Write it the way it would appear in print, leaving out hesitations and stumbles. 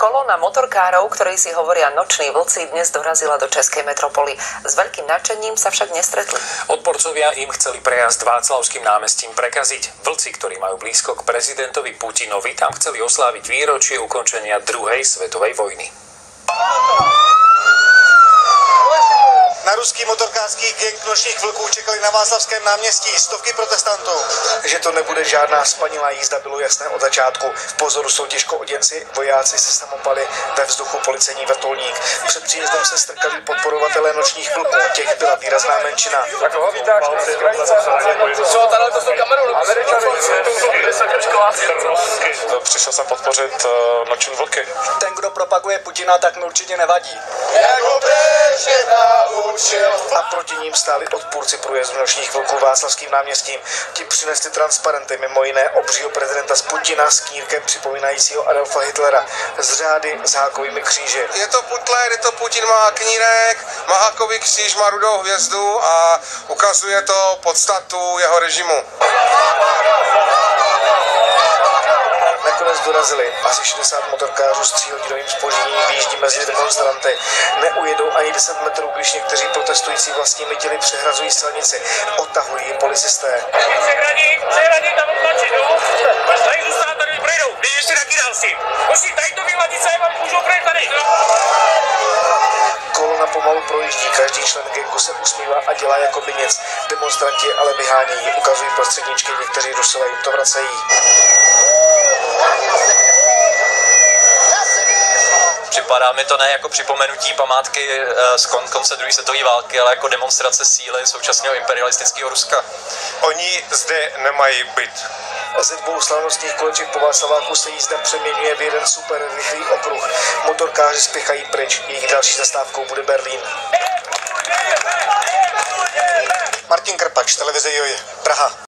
Kolóna motorkárov, ktorí si hovoria noční vlci, dnes dorazila do českej metropoly. S veľkým nadšením sa však nestretli. Odporcovia im chceli prejazd Václavským námestím prekaziť. Vlci, ktorí majú blízko k prezidentovi Putinovi, tam chceli osláviť výročie ukončenia druhej svetovej vojny. Na ruský motorkářský gang nočních vlků čekali na Václavském náměstí stovky protestantů. Že to nebude žádná spanilá jízda, bylo jasné od začátku. V pozoru jsou těžkooděnci, vojáci se samopaly, ve vzduchu policejní vrtulník. Před příjezdem se strkali podporovatelé nočních vlků, těch byla výrazná menšina. Přišel jsem podpořit noční vlky. Ten, kdo propaguje Putina, tak mi určitě nevadí. A proti ním stáli odpůrci průjezdu nočních vlků Václavským náměstím. Ti přinesli transparenty, mimo jiné obřího prezidenta z Putina s knírkem připomínajícího Adolfa Hitlera, z řády s hákovými kříži. Je to Putler, je to Putin, má knírek, má hákový kříž, má rudou hvězdu a ukazuje to podstatu jeho režimu. Nakonec dorazili. Asi 60 motorkářů s 3hodinovým zpožděním výjíždí mezi demonstranty. Neujedou ani 10 metrů, když někteří protestující vlastními těly přehrazují silnici. Odtahují je policisté. Přehradí tam odtlačit, jo? Tady zůstává, tady projdou. Když ještě taky dal si. Musí tady to vyhladit, se vám můžou projít tady. Kolona pomalu projíždí, každý člen gangu se usmívá a dělá jako by nic. Demonstranti ale vyhánějí, ukazují prostředníčky, někteří Rusové jim to vracejí. Připadá mi to ne jako připomenutí památky z konce druhé světové války, ale jako demonstrace síly současného imperialistického Ruska. Oni zde nemají být. Ze dvou slavnostních koleček po Václaváku se jízda přeměňuje v jeden super rychlý okruh. Motorkáři spěchají pryč, jejich další zastávkou bude Berlín. Martin Krpač, televize Joj, Praha.